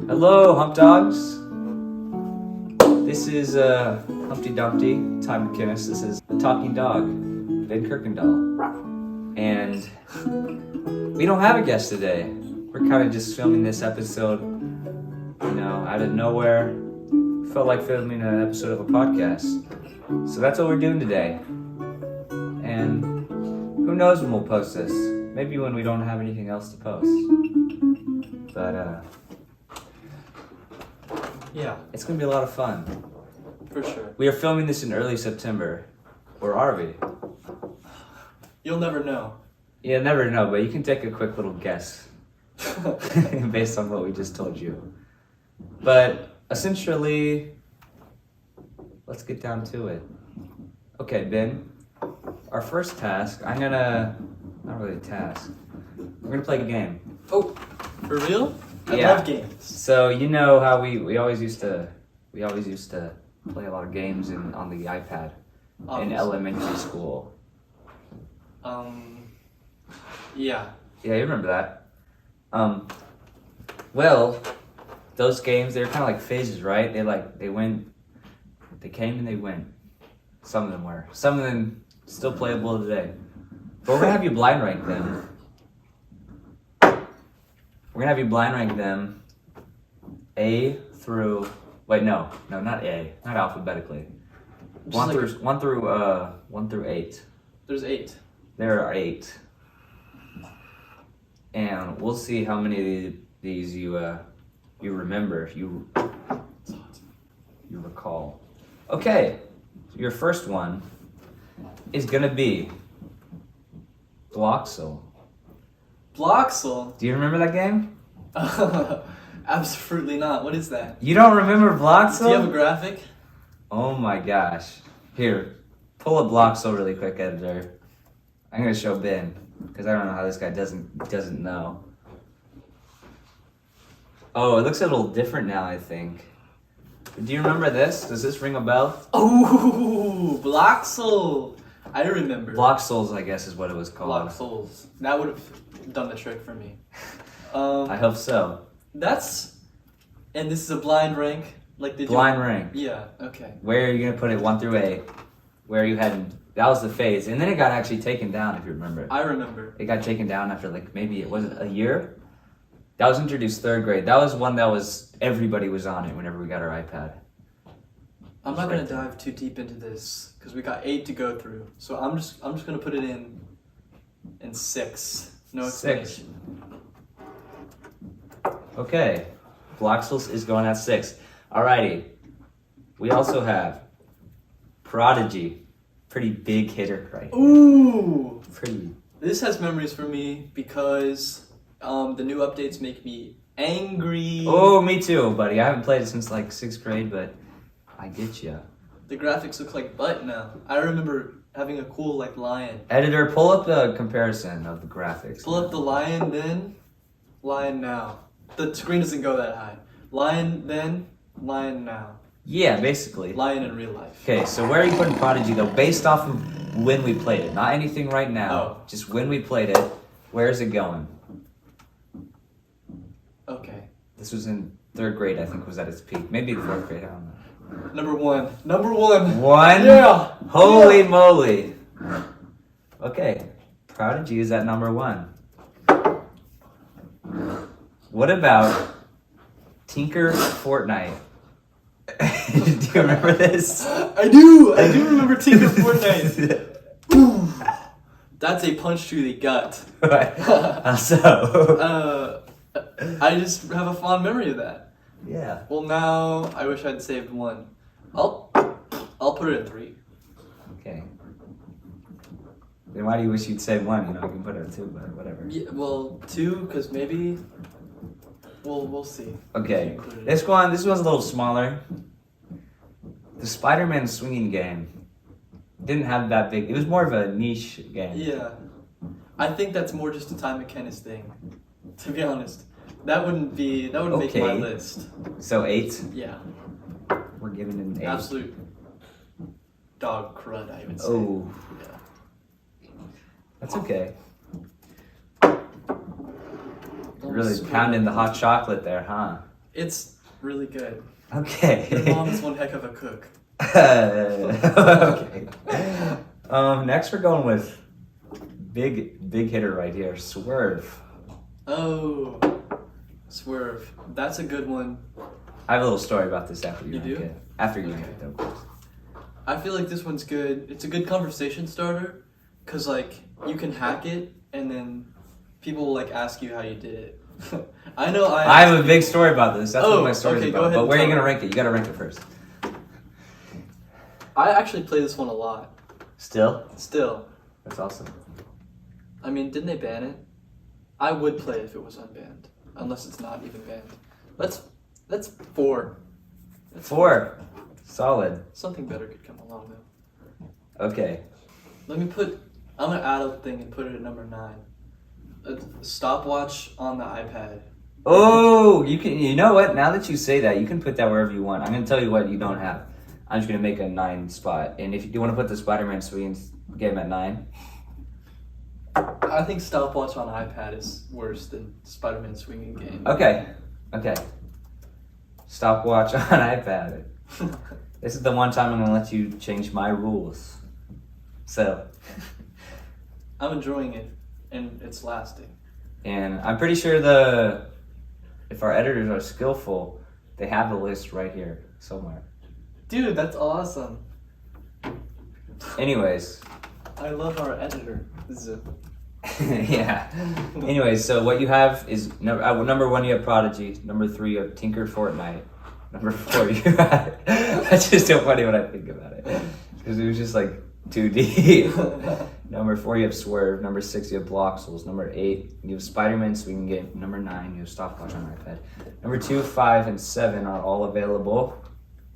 Hello, Hump Dogs. This is Humpty Dumpty, Ty McKinnis. This is the Talking Dog, Ben Kirkendall. And we don't have a guest today. We're kind of just filming this episode, out of nowhere. Felt like filming an episode of a podcast. So that's what we're doing today. And who knows when we'll post this. Maybe when we don't have anything else to post. But, yeah, it's gonna be a lot of fun. for sure. We are filming this in early September. Or are we? You'll never know. Yeah, never know, but you can take a quick little guess based on what we just told you. But essentially, let's get down to it. Okay, Ben, our first task, not really a task. We're gonna play a game. Oh, for real? I Yeah. love games. So you know how we always used to play a lot of games on the iPad in Obviously. elementary school. Yeah. Yeah, you remember that. Well, those games, they're kind of like phases, right? They came and they went. Some of them were. Some of them still playable today. But we're gonna have you blind rank them. We're gonna have you blind rank them not A, not alphabetically. Just One through 8. There's 8. There are 8. And we'll see how many of these you remember, you recall. Okay, so your first one is gonna be Bloxel. Bloxel? Do you remember that game? Absolutely not. What is that? You don't remember Bloxel? Do you have a graphic? Oh my gosh. Here, pull up Bloxel really quick, editor. I'm gonna show Ben, because I don't know how this guy doesn't know. Oh, it looks a little different now, I think. Do you remember this? Does this ring a bell? Oh, Bloxel! I remember. Bloxels, I guess, is what it was called. Bloxels. That would have done the trick for me. I hope so. And this is a blind rank? Blind rank. Yeah, okay. Where are you gonna put it 1 through 8? Where are you heading? That was the phase, and then it got actually taken down, if you remember. I remember. It got taken down after maybe it wasn't a year. That was introduced 3rd grade. That was one that everybody was on it whenever we got our iPad. I'm not gonna dive too deep into this because we got 8 to go through. So I'm just gonna put it in 6. No explanation. Okay, Bloxels is going at 6. Alrighty. We also have Prodigy. Pretty big hitter, right? Ooh! Pretty. This has memories for me because the new updates make me angry. Oh, me too, buddy. I haven't played it since 6th grade, but I get ya. The graphics look like butt now. I remember having a cool lion. Editor, pull up the comparison of the graphics. Pull up the lion then, lion now. The screen doesn't go that high. Lion then, lion now. Yeah, basically. Lion in real life. Okay, so where are you putting Prodigy though? Based off of when we played it, not anything right now. Oh. Just when we played it. Where's it going? Okay. This was in 3rd grade, I think, was at its peak. Maybe 4th grade, I don't know. Number 1. Number 1. 1? Yeah. Holy moly. Okay, Prodigy is at number 1. What about Tinker Fortnite? Do you remember this? I do remember Tinker Fortnite. Ooh, that's a punch to the gut. How so? I just have a fond memory of that. Yeah. Well, now I wish I'd saved 1. I'll put it in 3. Okay. Then why do you wish you'd say 1? You can put it at 2, but whatever. Yeah, well, 2 because maybe. We'll see. Okay. This one's a little smaller. The Spider-Man swinging game didn't have that big. It was more of a niche game. Yeah, I think that's more just a Ty McKinnis thing. To be honest, that wouldn't make my list. So 8. Yeah. We're giving it an 8. Absolute dog crud, I would say. Oh. Yeah. That's okay. Really pounding the hot chocolate there, huh? It's really good. Okay. Your mom is one heck of a cook. Okay. Next we're going with big hitter right here, Swerve. Oh, Swerve. That's a good one. I have a little story about this after you You rank do? it. After you Okay. rank it, though, of course. I feel like this one's good. It's a good conversation starter, cause like you can hack it and then people will like ask you how you did it. I know I have a big story about this. That's what my story's okay, go about. ahead But and where are you tell gonna me. rank it? You gotta rank it first. I actually play this one a lot. Still? Still, That's awesome. I mean, didn't they ban it? I would play it if it was unbanned, unless it's not even banned. That's 4. That's 4. Solid. Something better could come along though. Okay. I'm gonna add a thing and put it at number 9. A stopwatch on the iPad. Oh, you can. You know what? Now that you say that, you can put that wherever you want. I'm gonna tell you what you don't have. I'm just gonna make a 9 spot, and if you do want to put the Spider-Man swing game at 9, I think stopwatch on iPad is worse than Spider-Man swinging game. okay. Stopwatch on iPad. This is the one time I'm gonna let you change my rules. So, I'm enjoying it, and it's lasting. and I'm pretty sure if our editors are skillful, they have the list right here somewhere. Dude, that's awesome. Anyways, I love our editor. yeah. Anyways, so what you have is number 1 you have Prodigy, number 3 you have Tinker Fortnite, number 4 you have. That's just so funny when I think about it, because it was just like 2D. Number 4 you have Swerve, number 6 you have Bloxels, number 8 you have Spider-Man swinging game, number 9 you have Stopwatch on iPad, number 2, 5, and 7 are all available.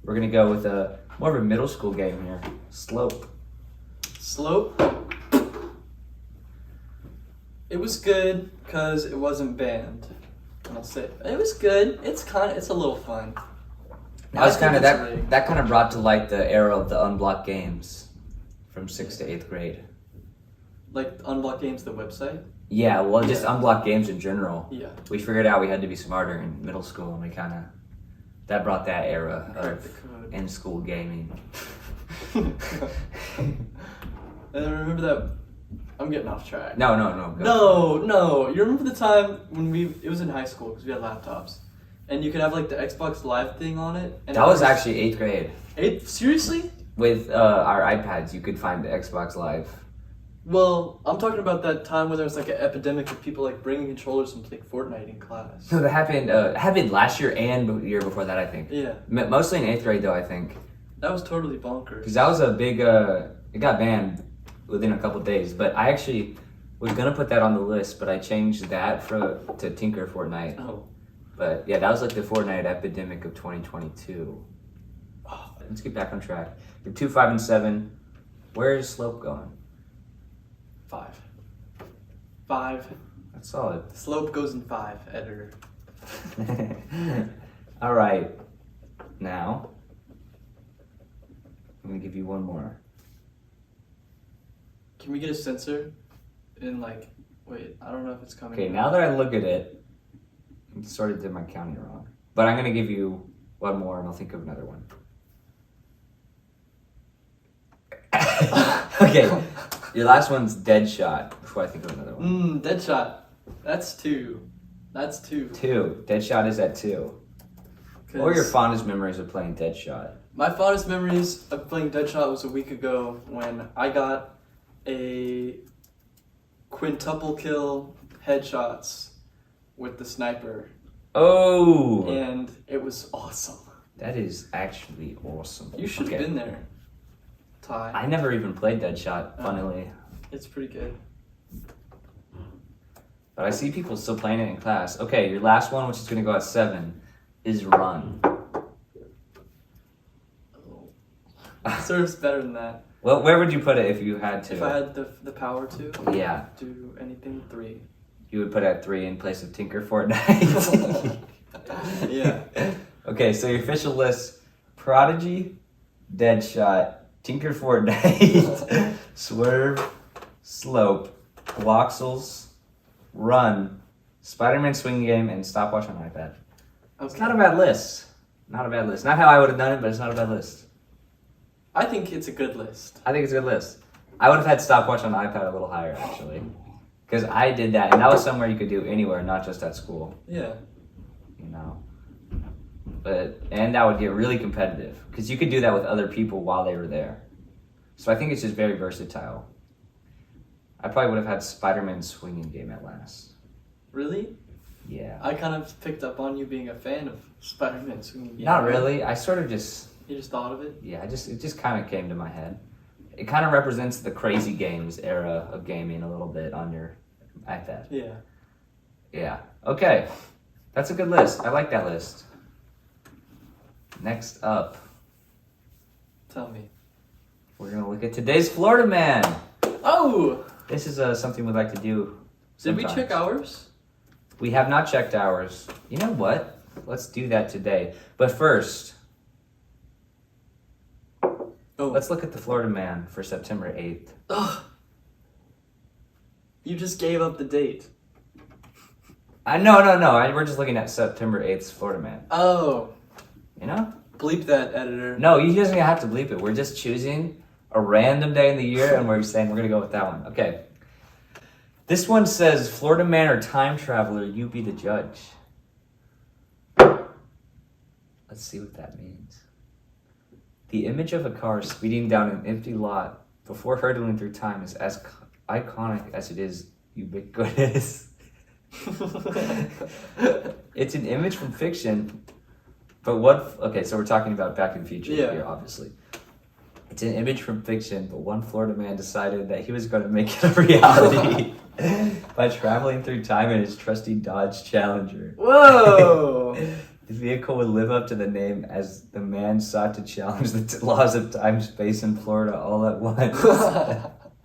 We're gonna go with more of a middle school game here, Slope. Slope. It was good because it wasn't banned. And I'll say it was good. It's a little fun. That was I kind of think it's rigged. that kind of brought to light the era of the unblocked games from 6th to 8th grade. Like Unblock Games, the website. Yeah, well, just Yeah. unblocked games in general. Yeah. We figured out we had to be smarter in middle school, and we kind of that brought that era Crack the of code. in-school gaming. And I remember that. I'm getting off track. No, go. No. You remember the time when it was in high school because we had laptops, and you could have like the Xbox Live thing on it. And That was actually 8th grade. Seriously? With our iPads, you could find the Xbox Live. Well, I'm talking about that time when there was like an epidemic of people like bringing controllers and playing Fortnite in class. No, that happened last year and the year before that, I think. Yeah, Mostly in 8th grade, though, I think. that was totally bonkers. Because that was a big, it got banned within a couple days. But I actually was going to put that on the list, but I changed that to Tinker Fortnite. Oh. But yeah, that was like the Fortnite epidemic of 2022. Oh, Let's get back on track. The 2, 5, and 7. Where is Slope going? 5. That's solid. Slope goes in 5, editor. All right. Now, I'm going to give you one more. Can we get a censor? In like, wait, I don't know if it's coming. Okay, now that I look at it, I sort of did my counting wrong. But I'm going to give you one more and I'll think of another one. Okay, your last one's Deadshot before I think of another one. Deadshot. That's 2. 2. Deadshot is at 2. What were your fondest memories of playing Deadshot? My fondest memories of playing Deadshot was a week ago when I got a quintuple kill headshots with the sniper, Oh! and it was awesome. That is actually awesome. You should have Okay. been there, Ty. I never even played Deadshot, funnily. It's pretty good. But I see people still playing it in class. Okay, your last one, which is going to go at 7, is Run. Serves better than that. Well, where would you put it if you had to? If I had the power to Yeah, do anything, 3. you would put it at 3 in place of Tinker Fortnite. Yeah. Okay, so your official list: Prodigy, Deadshot, Tinker Fortnite, Swerve, Slope, Bloxels, Run, Spider-Man swinging game, and Stopwatch on iPad. It's not a bad list. Not a bad list. Not how I would have done it, but it's not a bad list. I think it's a good list. I think it's a good list. I would have had stopwatch on the iPad a little higher, actually. Because I did that, and that was somewhere you could do anywhere, not just at school. Yeah. You know? And that would get really competitive. Because you could do that with other people while they were there. So I think it's just very versatile. I probably would have had Spider-Man swinging game at last. Really? Yeah. I kind of picked up on you being a fan of Spider-Man swinging. Not really. I sort of just... You just thought of it? Yeah, it just kind of came to my head. It kind of represents the crazy games era of gaming a little bit on your iPad. Yeah. Yeah. Okay. That's a good list. I like that list. Next up, Tell me. we're going to look at today's Florida Man. Oh! This is something we'd like to do Did we sometimes. check ours? We have not checked ours. You know what? Let's do that today. But first, let's look at the Florida Man for September 8th. Ugh. You just gave up the date. No. We're just looking at September 8th's Florida Man. Oh. You know? Bleep that, editor. No, you just have to bleep it. We're just choosing a random day in the year, and we're saying we're going to go with that one. Okay. This one says, Florida Man or time traveler, you be the judge. Let's see what that means. The image of a car speeding down an empty lot before hurtling through time is as iconic as it is ubiquitous. It's an image from fiction, but okay, so we're talking about Back to the Future here, obviously. It's an image from fiction, but one Florida man decided that he was going to make it a reality by traveling through time in his trusty Dodge Challenger. Whoa! The vehicle would live up to the name as the man sought to challenge the laws of time, space, and Florida all at once.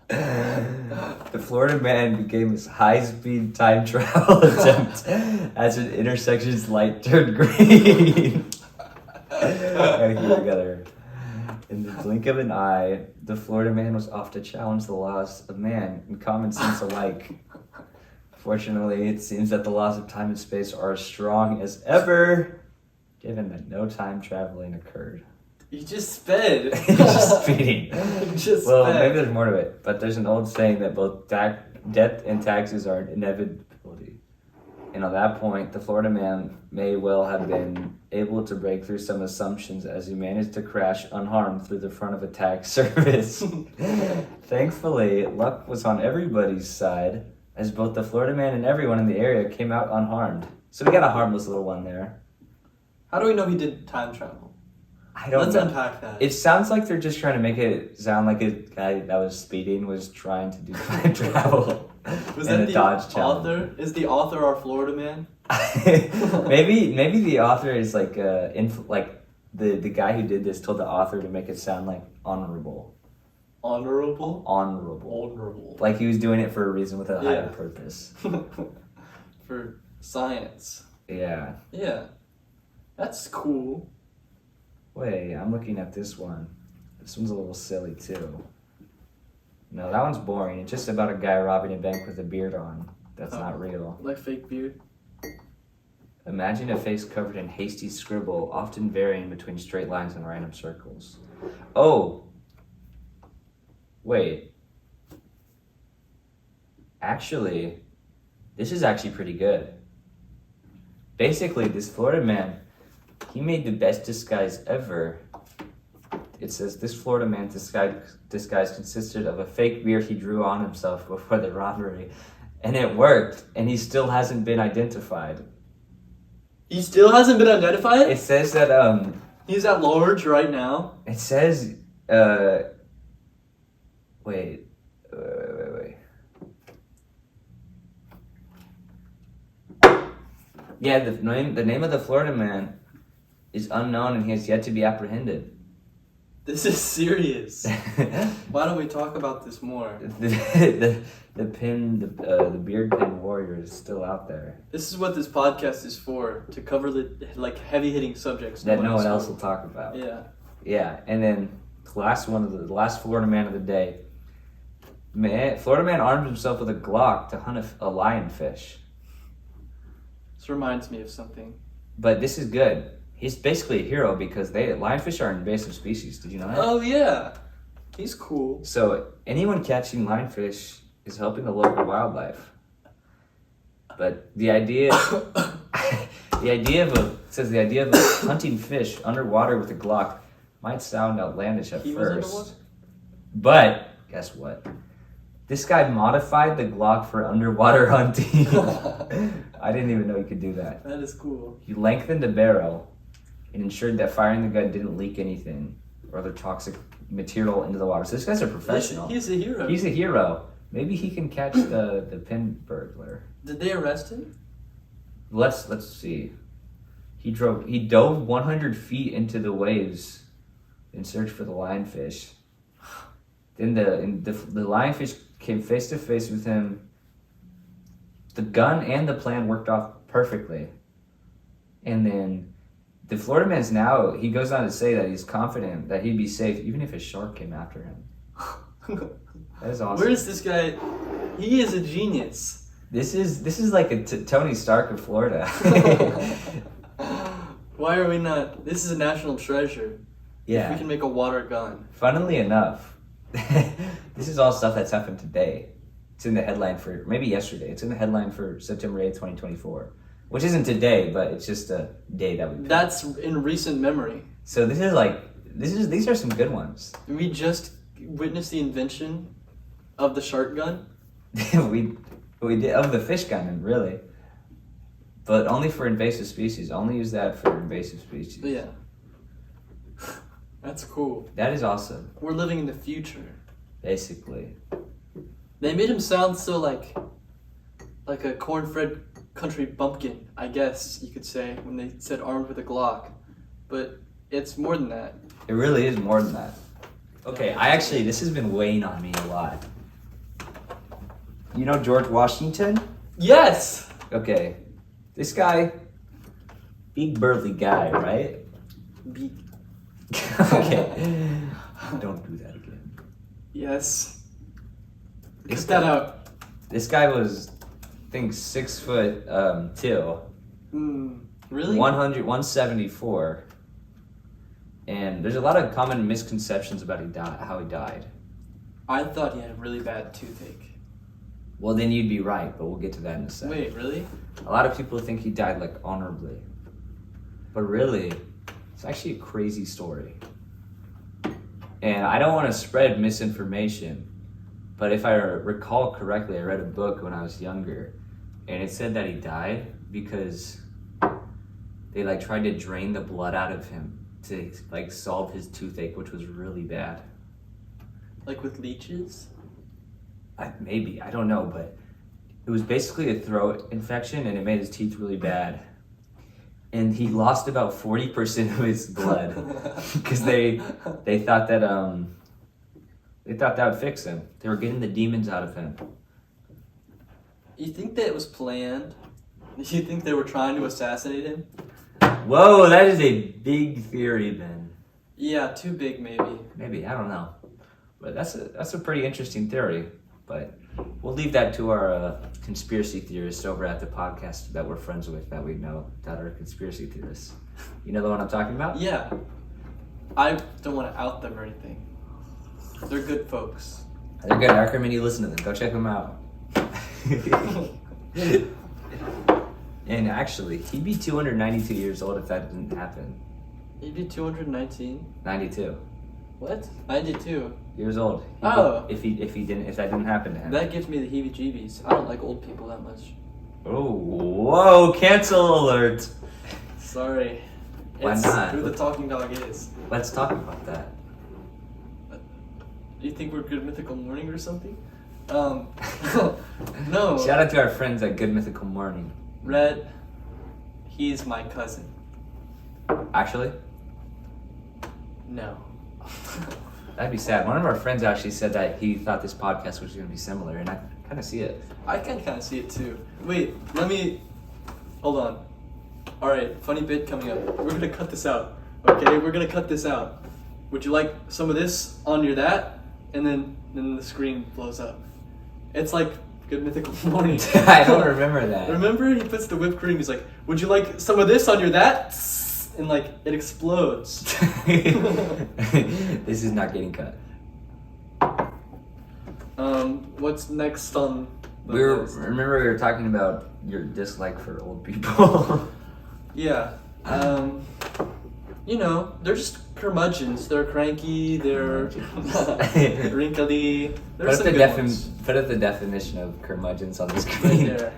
The Florida Man became his high-speed time travel attempt as an intersection's light turned green. Gotta keep it together. In the blink of an eye, the Florida Man was off to challenge the laws of man and common sense alike. Fortunately, it seems that the laws of time and space are as strong as ever, given that no time traveling occurred. You just sped. He's just speeding. Just well, sped. maybe there's more to it, but there's an old saying that both death and taxes are an inevitability. And on that point, the Florida Man may well have been able to break through some assumptions as he managed to crash unharmed through the front of a tax service. Thankfully, luck was on everybody's side, as both the Florida Man and everyone in the area came out unharmed. So we got a harmless little one there. How do we know he did time travel? I don't Let's know. unpack that. It sounds like they're just trying to make it sound like a guy that was speeding was trying to do time travel. Was in that a the Dodge Challenger. author? Is the author our Florida Man? maybe the author is like the guy who did this told the author to make it sound like honorable. Honorable? Honorable. Like he was doing it for a reason with a higher purpose. For science. Yeah. Yeah. That's cool. Wait, I'm looking at this one. This one's a little silly too. No, that one's boring. It's just about a guy robbing a bank with a beard on. That's not real. Like fake beard? Imagine a face covered in hasty scribble, often varying between straight lines and random circles. Oh! Wait. Actually, this is actually pretty good. Basically, this Florida man, he made the best disguise ever. It says, this Florida man's disguise consisted of a fake beard he drew on himself before the robbery. And it worked, and he still hasn't been identified. He still hasn't been identified? It says that, He's at large right now? it says, wait. Yeah, the name of the Florida man is unknown, and he has yet to be apprehended. This is serious. Why don't we talk about this more? the beard pin warrior is still out there This is what this podcast is for, to cover the heavy-hitting subjects that no one else will talk about. Yeah. And then the last Florida man of the day. Florida man armed himself with a Glock to hunt a lionfish. This reminds me of something. But this is good. He's basically a hero because lionfish are an invasive species. Did you know that? Oh yeah, he's cool. So anyone catching lionfish is helping the local wildlife. But the idea, the idea of hunting fish underwater with a Glock might sound outlandish at He was first. underwater? But guess what? This guy modified the Glock for underwater hunting. I didn't even know you could do that. That is cool. He lengthened the barrel and ensured that firing the gun didn't leak anything or other toxic material into the water. So this guy's a professional. He's a hero. He's a hero. Maybe he can catch the pin burglar. Did they arrest him? Let's see. He dove 100 feet into the waves in search for the lionfish. Then the lionfish came face to face with him. The gun and the plan worked off perfectly. And then the Florida man's he goes on to say that he's confident that he'd be safe even if a shark came after him. That is awesome. Where is this guy? He is a genius. This is like a Tony Stark of Florida. Why are we not? This is a national treasure. Yeah. We can make a water gun. Funnily enough, this is all stuff that's happened today. It's in the headline for, maybe yesterday. It's in the headline for September 8th, 2024. Which isn't today, but it's just a day that we picked. That's in recent memory. So these are some good ones. We just witnessed the invention of the shark gun. we did, of the fish gun, really. But only for invasive species. Only use that for invasive species. Yeah. That's cool. That is awesome. We're living in the future. Basically. They made him sound so like a corn-fed country bumpkin, I guess you could say, when they said armed with a Glock. But it's more than that. It really is more than that. Okay, this has been weighing on me a lot. You know George Washington? Yes! Okay, this guy, big burly guy, right? Okay, don't do that again. Yes. This Cut that guy- out. This guy was, I think, 6'2", Really? 174. And there's a lot of common misconceptions about how he died. I thought he had a really bad toothache. Well, then you'd be right, but we'll get to that in a second. Wait, really? A lot of people think he died like honorably. But really, it's actually a crazy story. And I don't want to spread misinformation, but if I recall correctly, I read a book when I was younger, and it said that he died because they tried to drain the blood out of him to solve his toothache, which was really bad. Like with leeches? Maybe, I don't know, but it was basically a throat infection and it made his teeth really bad. And he lost about 40% of his blood because they thought that would fix him. They were getting the demons out of him. You think that it was planned? You think they were trying to assassinate him? Whoa, that is a big theory, Ben. Yeah, too big maybe. Maybe, I don't know. But that's a pretty interesting theory. But we'll leave that to our conspiracy theorists over at the podcast that we're friends with, that we know, that are conspiracy theorists. You know the one I'm talking about? Yeah. I don't want to out them or anything. They're good folks. They're good. I recommend you listen to them. Go check them out. And actually, he'd be 292 years old if that didn't happen. He'd be 219. 92 What? 92. years old. Oh. If that didn't happen to him. That gives me the heebie-jeebies. I don't like old people that much. Oh, whoa! Cancel alert. Sorry. Why It's not? who the talking dog is. Let's talk about that. Do you think we're Good Mythical Morning or something? No. Shout out to our friends at Good Mythical Morning. Red, he's my cousin. Actually, No. that'd be sad. One of our friends actually said that he thought this podcast was going to be similar, and I kind of see it. I can kind of see it too. Wait, hold on. Alright, funny bit coming up. We're gonna cut this out. Okay, we're gonna cut this out. Would you like some of this on your that? And then the screen blows up. It's like Good Mythical Morning. I don't remember that. Remember, he puts the whipped cream. He's like, "Would you like some of this on your that?" And like it explodes. This is not getting cut. What's next on the list? Remember we were talking about your dislike for old people. Yeah. You know, they're just curmudgeons. They're cranky. They're wrinkly. There's some good ones. Put up the definition of curmudgeons on the Right screen. there.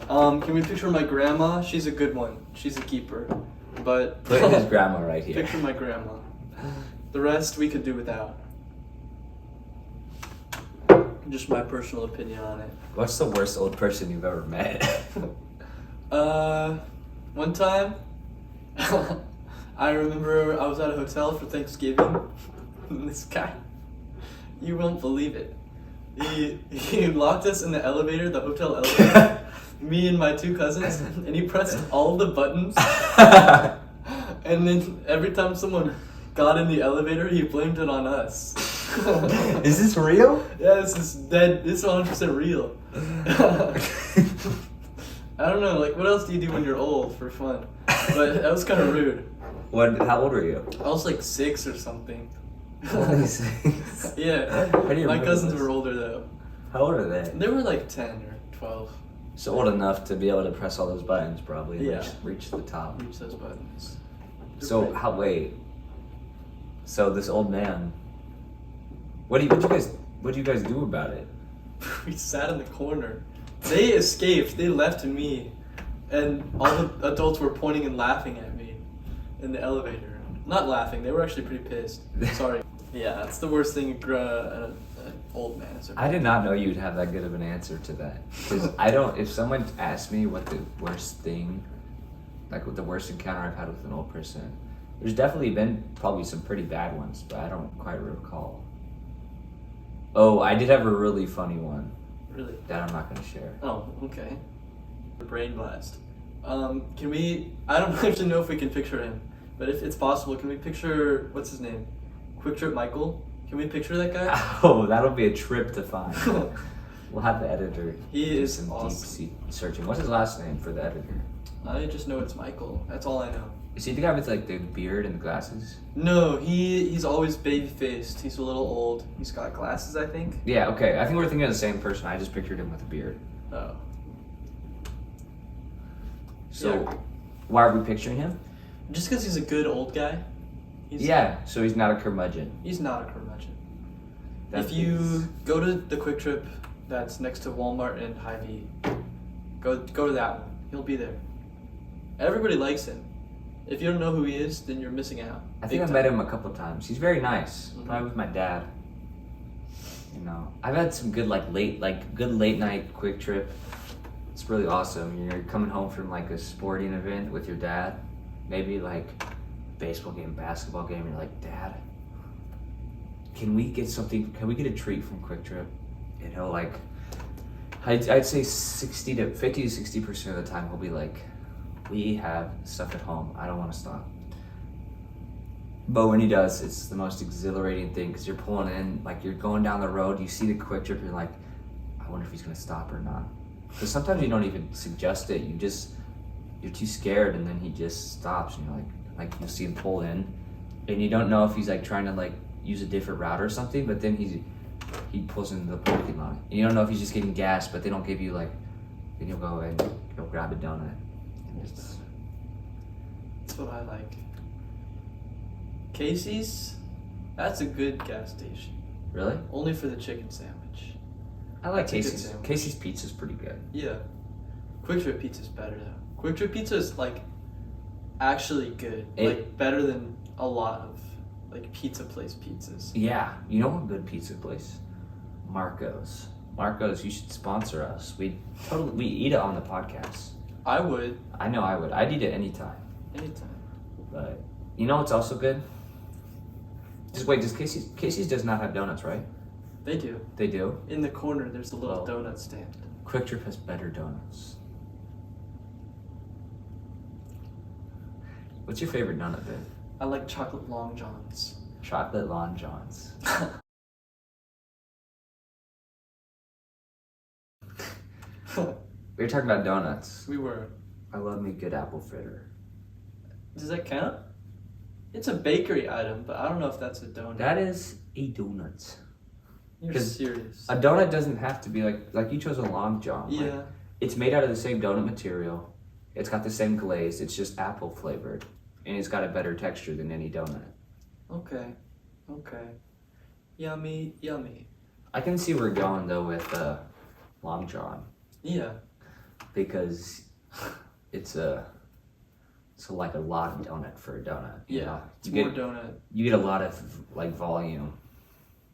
Can we picture my grandma? She's a good one. She's a keeper. But Put his grandma right here. picture my grandma. The rest we could do without. Just my personal opinion on it. What's the worst old person you've ever met? One time, I remember I was at a hotel for Thanksgiving, and this guy, you won't believe it. He locked us in the elevator, the hotel elevator, me and my two cousins, and he pressed all the buttons. And then every time someone got in the elevator, he blamed it on us. Is this real? Yeah, this is dead. This is 100% real. I don't know, like, what else do you do when you're old for fun? But that was kind of rude. How old were you? I was like 6 or something. Only 6. Yeah. How do you My remember cousins this? were older though. How old are they? They were like 10 or 12. So old enough to be able to press all those buttons, probably, and Yeah. reach the top. Reach those buttons. They're So pretty- wait. So this old man. What do you guys do about it? We sat in the corner. They escaped. They left me, and all the adults were pointing and laughing at me in the elevator. Not laughing. They were actually pretty pissed. Sorry. Yeah, that's the worst thing an old man has ever. I did not know you'd have that good of an answer to that. Because I don't. If someone asked me what the worst thing, like what the worst encounter I've had with an old person, there's definitely been probably some pretty bad ones, but I don't quite recall. Oh, I did have a really funny one Really? that I'm not going to share. Oh, okay. The brain blast. Can we? I don't actually know if we can picture him, but if it's possible, can we picture what's his name? Quick Trip Michael. Can we picture that guy? Oh, that'll be a trip to find. We'll have the editor He do is some awesome. deep searching. What's his last name for the editor? I just know it's Michael. That's all I know. Is he the guy with like the beard and the glasses? No, he's always baby faced. He's a little old. He's got glasses, I think. Yeah, okay. I think we're thinking of the same person. I just pictured him with a beard. Oh. So, Yeah. why are we picturing him? Just because he's a good old guy. Yeah, so he's not a curmudgeon. He's not a curmudgeon. That If you is- go to the Quick Trip that's next to Walmart and Hy-Vee, go to that one. He'll be there. Everybody likes him. If you don't know who he is, then you're missing out. I think Big I've met time. him a couple times. He's very nice. Mhm. Probably with my dad. You know, I've had some good good late night quick trip. It's really awesome. You're coming home from like a sporting event with your dad, maybe like baseball game, basketball game. You're like, Dad, can we get something? Can we get a treat from Quick Trip? You know, like I'd say 50 to 60% of the time he'll be like, we have stuff at home. I don't want to stop. But when he does, it's the most exhilarating thing because you're pulling in, like you're going down the road, you see the Quick Trip, you're like, I wonder if he's gonna stop or not. Because sometimes you don't even suggest it. You're too scared, and then he just stops, and you're like you'll see him pull in, and you don't know if he's like trying to like use a different route or something. But then he pulls into the parking lot, and you don't know if he's just getting gas, but they don't give you like. Then you'll go and go grab a donut. And it's, That's what I like. Casey's, that's a good gas station. really? Only for the chicken sandwich. I like That's a good Casey's. sandwich. Casey's pizza's pretty good. Yeah. Quick Trip pizza's better though. Quick Trip pizza is like actually good. Like better than a lot of like pizza place pizzas. Yeah, you know what good pizza place? Marco's. Marco's, you should sponsor us. We eat it on the podcast. I would I know I would. I'd eat it anytime. anytime. But you know what's also good? Just wait, does Casey's does not have donuts, right? They do. They do. In the corner there's a little Oh. donut stand. Quick Trip has better donuts. What's your favorite donut, Ben? I like chocolate long johns. Chocolate Long John's. We were talking about donuts. We were. I love me a good apple fritter. Does that count? It's a bakery item, but I don't know if that's a donut. That is a donut. You're 'cause serious. A donut doesn't have to be like you chose a long john. Like, Yeah. it's made out of the same donut material. It's got the same glaze. It's just apple flavored, and it's got a better texture than any donut. Okay. Yummy, yummy. I can see where we're going though with long john Yeah. because it's like a lot of donut for a donut. You Yeah. know? It's You more get donut. you get a lot of like volume.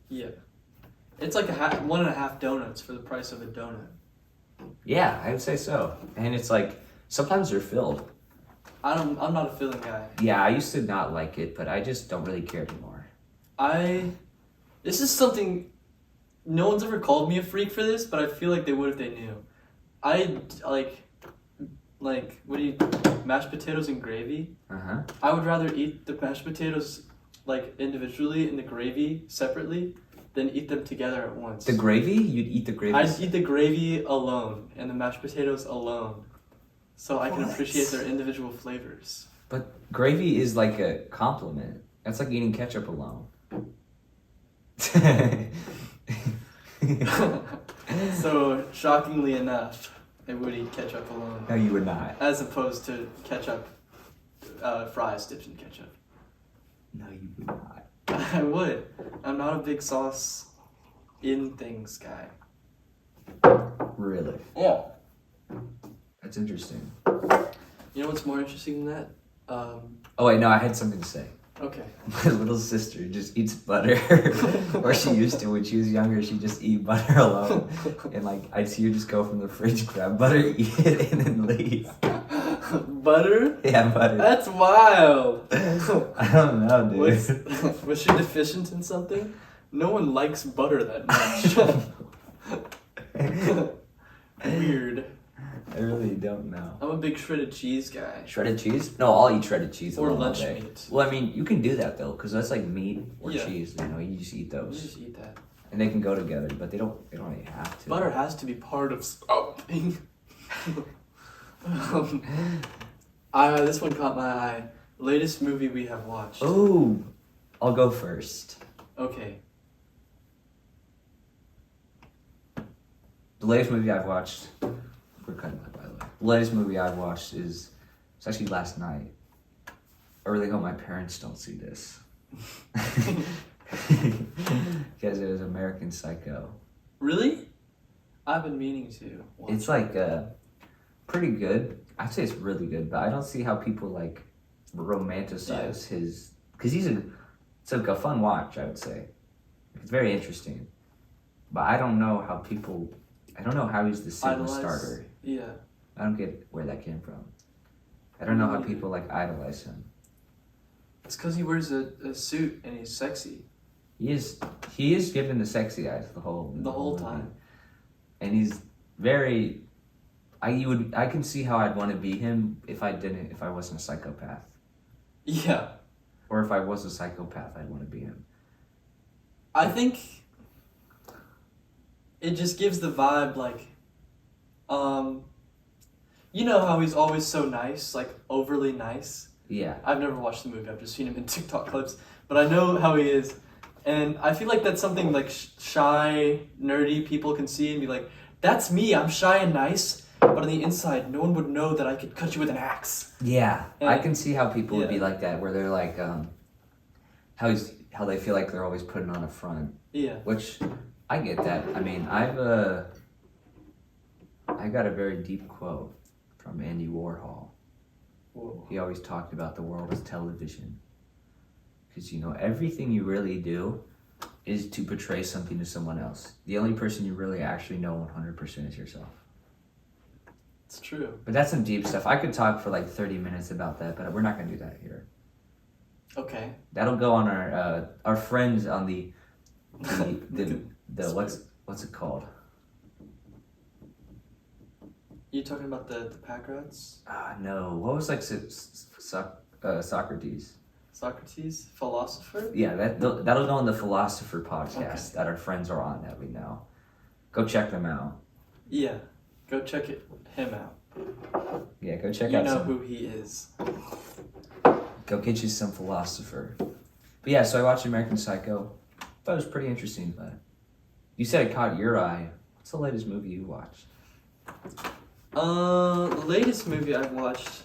Yeah. It's like 1.5 donuts for the price of a donut. Yeah, I would say so. And it's like sometimes they're filled. I'm not a filling guy. Yeah, I used to not like it, but I just don't really care anymore. This is something, no one's ever called me a freak for this, but I feel like they would if they knew. I like, what do you, mashed potatoes and gravy? Uh-huh. I would rather eat the mashed potatoes like individually and the gravy separately than eat them together at once. The gravy? You'd eat the gravy? I'd eat the gravy alone and the mashed potatoes alone, so I can What? appreciate their individual flavors. But gravy is like a compliment. That's like eating ketchup alone. So, shockingly enough, I would eat ketchup alone. No, you would not. As opposed to ketchup, fries dipped in ketchup. No, you would not. I would. I'm not a big sauce in things guy. Really? Yeah. That's interesting. You know what's more interesting than that? Oh wait, no, I had something to say. Okay. My little sister just eats butter, or she used to when she was younger. She'd just eat butter alone, and like I'd see her just go from the fridge, grab butter, eat it, and then leave. Butter? Yeah, butter. That's wild. I don't know, dude. Was she deficient in something? No one likes butter that much. Weird. I really don't know. I'm a big shredded cheese guy. Shredded cheese? No, I'll eat shredded cheese Or alone all lunch day. meat. Well, I mean, you can do that though, because that's like meat or Yeah. cheese. You know, you just eat You those, just eat that. and they can go together, but they don't really have to. Butter has to be part of something. This one caught my eye. Latest movie we have watched. Oh, I'll go first. Okay. The latest movie I've watched. We're cutting that, by the way. The latest movie I've watched it's actually last night. I really hope my parents don't see this. Because it was American Psycho. Really? I've been meaning to watch. It's like pretty good. I'd say it's really good, but I don't see how people like romanticize his. Because it's like a fun watch, I would say. It's very interesting. But I don't know how people. I don't know how he's the silver Idolize. starter. Yeah. I don't get where that came from. I don't know how people like idolize him. It's because he wears a suit and he's sexy. He is given the sexy eyes the whole movie. Time. And he's very. I can see how I'd want to be him if I wasn't a psychopath. Yeah. Or if I was a psychopath, I'd want to be him. I think it just gives the vibe like, you know how he's always so nice, like overly nice? Yeah. I've never watched the movie, I've just seen him in TikTok clips, but I know how he is. And I feel like that's something like shy, nerdy people can see and be like, that's me, I'm shy and nice, but on the inside, no one would know that I could cut you with an axe. Yeah. And- I can see how people would be Yeah. like that, where they're like, how they feel like they're always putting on a front. Yeah. Which, I get that. I mean, I got a very deep quote from Andy Warhol. Whoa. He always talked about the world as television. Because, you know, everything you really do is to portray something to someone else. The only person you really actually know 100% is yourself. It's true. But that's some deep stuff. I could talk for like 30 minutes about that, but we're not going to do that here. Okay. That'll go on our friends on the what's it called? You talking about the pack rats? No. What was like Socrates? Socrates? Philosopher? Yeah, that'll go on the Philosopher podcast Okay. that our friends are on that we know. Go check them out. Yeah. Go check him out. Yeah, go check You out know some. who he is. Go get you some philosopher. But yeah, so I watched American Psycho. Thought it was pretty interesting, but you said it caught your eye. What's the latest movie you watched? The latest movie I've watched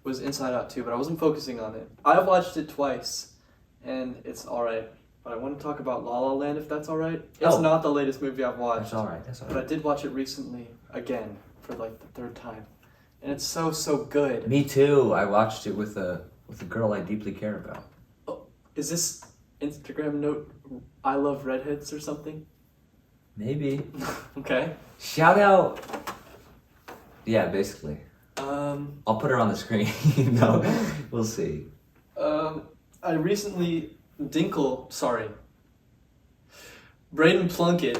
was Inside Out 2, but I wasn't focusing on it. I've watched it twice, and it's alright. But I want to talk about La La Land, if that's alright. It's Oh. not the latest movie I've watched. That's alright, that's But I alright. did watch it recently, again, for like the third time. And it's so, so good. Me too. I watched it with a girl I deeply care about. Is this Instagram note I love redheads or something? Maybe. Okay. Shout out. Yeah, basically. Um, I'll put her on the screen. No, we'll see. I recently, Braden Plunkett,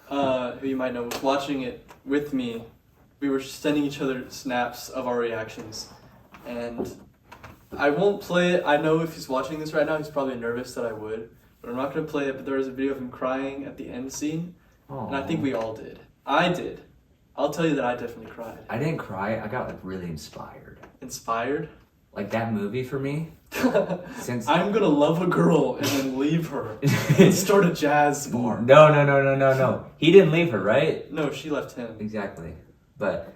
who you might know, was watching it with me. We were sending each other snaps of our reactions. And I won't play it. I know if he's watching this right now, he's probably nervous that I would. But I'm not going to play it. But there was a video of him crying at the end scene. And I think we all did. I did. I'll tell you that I definitely cried. I didn't cry. I got like really inspired. Inspired? Like that movie for me. Since I'm gonna love a girl and then leave her and start a jazz bar. No. He didn't leave her, right? No, she left him. Exactly. But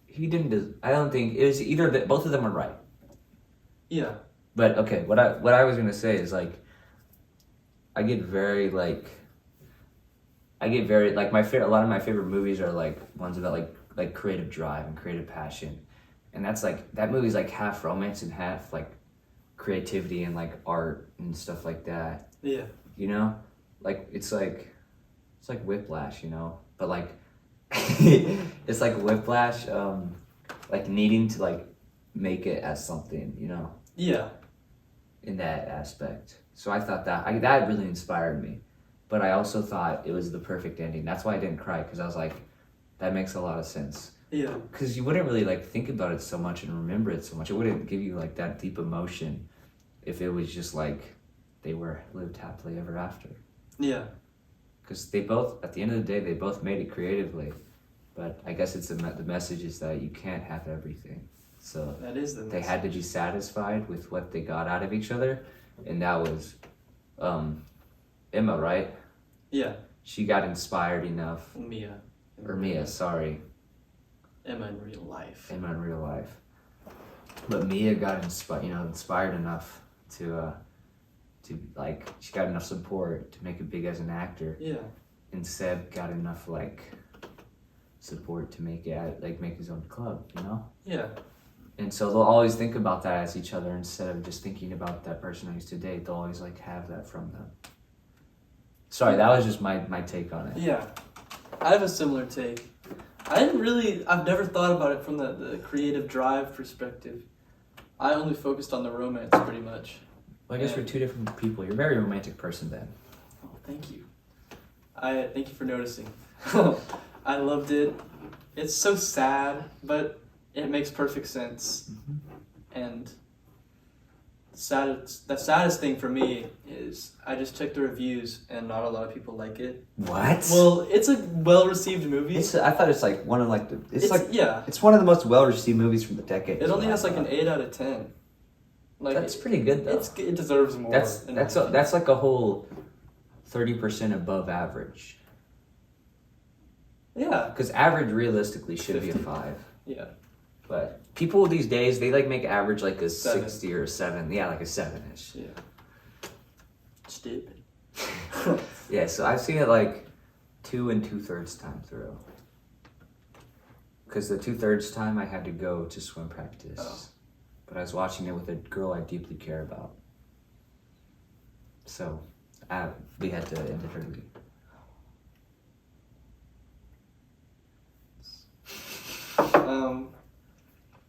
he didn't. I don't think it was either. Both of them were right. Yeah. But okay, what I was gonna say is like, I get very like a lot of my favorite movies are like ones about like creative drive and creative passion, and that's like that movie's like half romance and half like creativity and like art and stuff like that. Yeah. You know, like it's like Whiplash, you know, but like it's like Whiplash, like needing to like make it as something, you know. Yeah. In that aspect. So I thought that really inspired me. But I also thought it was the perfect ending. That's why I didn't cry, because I was like, that makes a lot of sense. Yeah. Because you wouldn't really like think about it so much and remember it so much. It wouldn't give you like that deep emotion if it was just like they were lived happily ever after. Yeah. Because they both, at the end of the day, they both made it creatively. But I guess it's the message is that you can't have everything. So That is the they message. had to be satisfied with what they got out of each other, and that was Emma, right? Yeah. She got inspired enough, Mia. or Mia, sorry, Emma in real life. Emma in real life. But Mia got inspired enough to like she got enough support to make it big as an actor, Yeah. and Seb got enough like support to make his own club, you know. Yeah. And so they'll always think about that as each other instead of just thinking about that person I used to date. They'll always like have that from them. Sorry, that was just my take on it. Yeah. I have a similar take. I've never thought about it from the creative drive perspective. I only focused on the romance pretty much. Well, I guess we're two different people. You're a very romantic person then. Oh, thank you. Thank you for noticing. I loved it. It's so sad, but it makes perfect sense. And the saddest thing for me is I just checked the reviews and not a lot of people like it. What? Well, it's a well-received movie. I thought it's like one of like yeah. it's one of the most well-received movies from the decade. It only has like an 8 out of 10. Like That's pretty good though. it deserves more. That's like a whole 30% above average. Yeah. Because average realistically should be a 50. 5. Yeah. But people these days, they like make average like a 7. 60 or a 7. Yeah, like a 7-ish. Yeah. Stupid. Yeah, so I've seen it like 2 2/3 time through. Because the 2/3 time I had to go to swim practice. Oh. But I was watching it with a girl I deeply care about. So we had to end it early.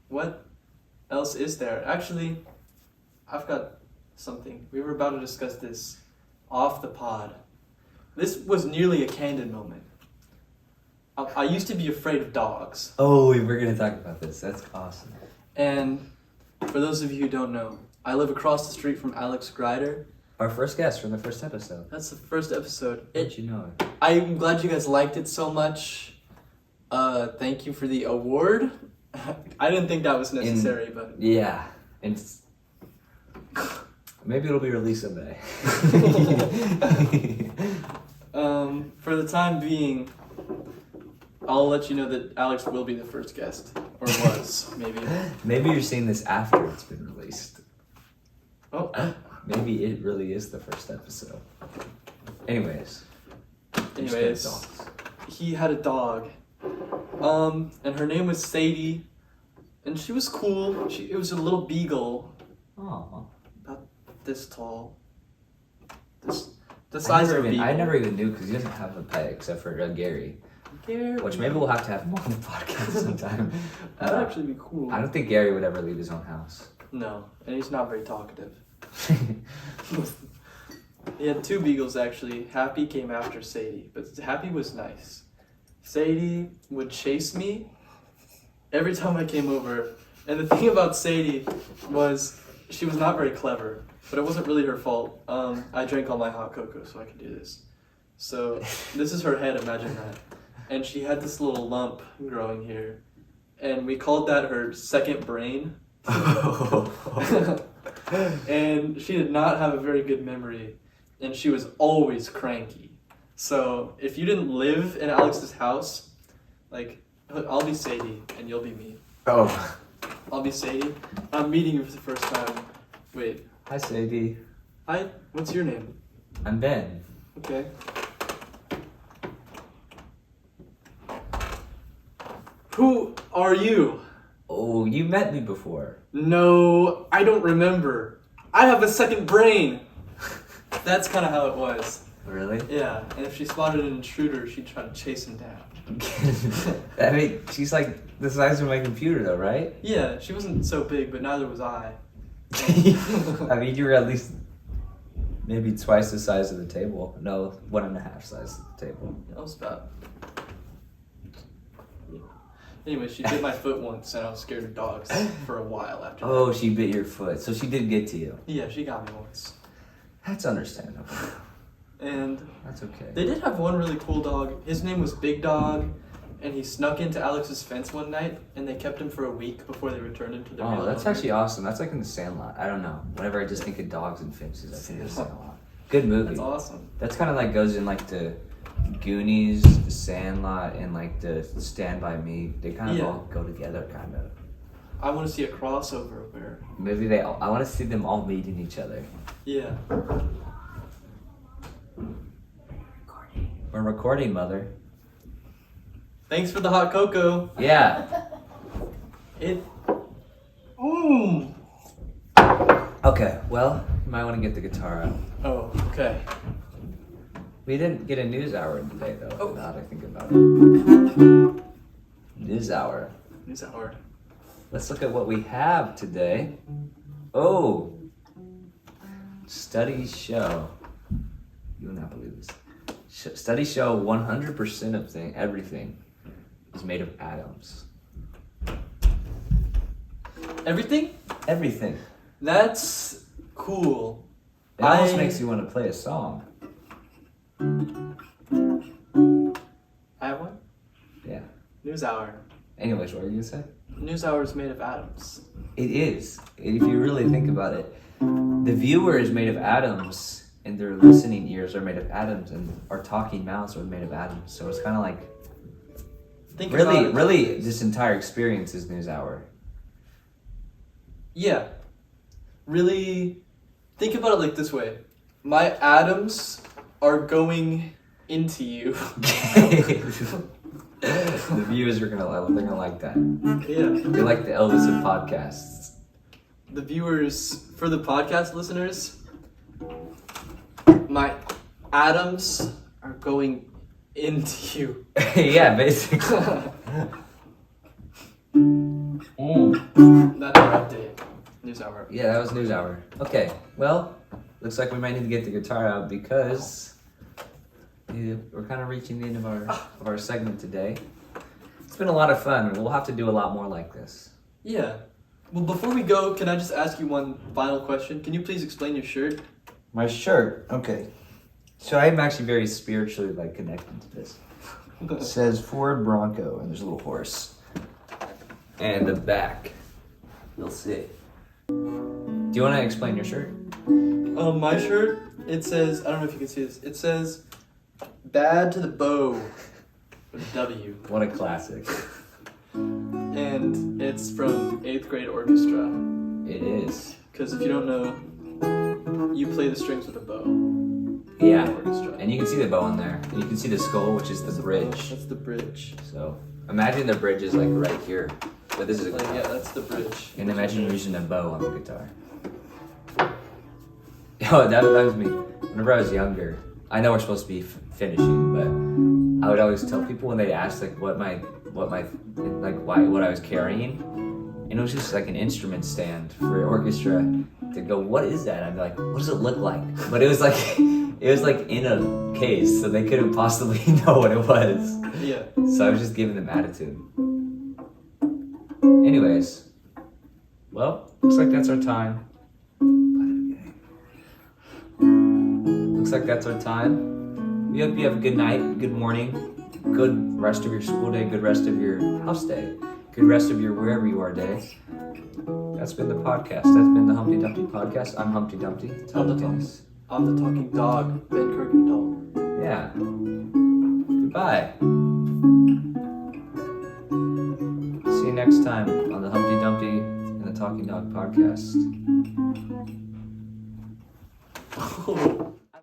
What else is there? Actually, I've got something. We were about to discuss this off the pod. This was nearly a candid moment. I used to be afraid of dogs. Oh, we're going to talk about this. That's awesome. And for those of you who don't know, I live across the street from Alex Grider. Our first guest from the first episode. That's the first episode. Did you know it? I'm glad you guys liked it so much. Thank you for the award. I didn't think that was necessary, but Yeah, and maybe it'll be released someday. for the time being, I'll let you know that Alex will be the first guest, or was maybe. Maybe you're seeing this after it's been released. Oh, Maybe it really is the first episode. Anyways, dogs. he had a dog, and her name was Sadie, and she was cool. It was a little beagle, Oh, about this tall, the size of a beagle. I never even knew because he doesn't have a pet except for Gary, Gary. which maybe we'll have to have him on the podcast sometime. That'd actually be cool. I don't think Gary would ever leave his own house. No, and he's not very talkative. He had two beagles actually. Happy came after Sadie, but Happy was nice. Sadie would chase me every time I came over, and the thing about Sadie was she was not very clever, but it wasn't really her fault. I drank all my hot cocoa so I could do this. So this is her head, imagine that. And she had this little lump growing here, and we called that her second brain. And she did not have a very good memory, and she was always cranky. So if you didn't live in Alex's house, like, I'll be Sadie and you'll be me. Oh. I'll be Sadie. I'm meeting you for the first time. Wait. Hi, Sadie. Hi. What's your name? I'm Ben. Okay. Who are you? Oh, you met me before. No, I don't remember. I have a second brain. That's kind of how it was. Really? Yeah, and if she spotted an intruder, she'd try to chase him down. I mean, she's like the size of my computer, though, right? Yeah, she wasn't so big, but neither was I. I mean, you were at least maybe twice the size of the table. No, 1.5 size of the table. That was about. Anyway, she bit my foot once, and I was scared of dogs for a while after. Oh, she bit your foot, so she did get to you. Yeah, she got me once. That's understandable. And That's okay. they did have one really cool dog. His name was Big Dog, and he snuck into Alex's fence one night, and they kept him for a week before they returned him to their real Oh, that's owner. actually awesome. That's like in the Sandlot. I don't know. Whenever I just think of dogs and fences, I think of the Sandlot. Good movie. That's awesome. That's kind of like goes in like the Goonies, the Sandlot, and like the Stand By Me. They kind of Yeah. all go together, kind of. I want to see a crossover where. Maybe they all, I want to see them all meeting each other. Yeah. We're recording, Mother. Thanks for the hot cocoa. Yeah. It. Mmm. Okay, well, you might want to get the guitar out. Oh, okay. We didn't get a news hour today, though, Oh. now that I think about it. News hour. News hour. Let's look at what we have today. Oh! Studies show. You will not believe this. Studies show 100% of everything is made of atoms. Everything? Everything. That's cool. It almost makes you want to play a song. I have one? Yeah. News hour. Anyways, what were you going to say? News hour is made of atoms. It is. If you really think about it, the viewer is made of atoms, and their listening ears are made of atoms, and our talking mouths are made of atoms. So it's kind of like, Think about it. really, this entire experience is news hour. Yeah. Really, think about it like this way. My atoms are going into you. The viewers are they're gonna like that. Yeah. They like the Elvis of podcasts. The viewers, for the podcast listeners, my atoms are going into you. Yeah, basically. That's our update. News hour. Yeah, that was news hour. Okay, well, looks like we might need to get the guitar out because we're kind of reaching the end of our segment today. It's been a lot of fun. We'll have to do a lot more like this. Yeah. Well, before we go, can I just ask you one final question? Can you please explain your shirt? My shirt. Okay. So I'm actually very spiritually connected to this. It says Ford Bronco, and there's a little horse. And the back, you'll see. Do you want to explain your shirt? My shirt, it says, I don't know if you can see this, it says, bad to the bow, with a W. What a classic. And it's from 8th grade orchestra. It is. Because if you don't know, you play the strings with a bow. Yeah. Orchestra. And you can see the bow in there. And you can see the skull, which is the bridge. That's the bridge. So imagine the bridge is like right here. But this is a Like, guitar. yeah, that's the bridge. And imagine you're using a bow on the guitar. Oh, that reminds me. Whenever I was younger, I know we're supposed to be finishing, but I would always tell people when they asked like what I was carrying, and it was just like an instrument stand for orchestra. To go, what is that? I'd be like, what does it look like? But it was like in a case, so they couldn't possibly know what it was. Yeah. So I was just giving them attitude. Anyways, well, looks like that's our time. Looks like that's our time. We hope you have a good night, good morning, good rest of your school day, good rest of your house day, good rest of your wherever you are day. That's been the podcast. That's been the Humpty Dumpty podcast. I'm Humpty Dumpty. I'm the talking dog, Ben Kirkendall. Yeah. Goodbye. See you next time on the Humpty Dumpty and the Talking Dog podcast.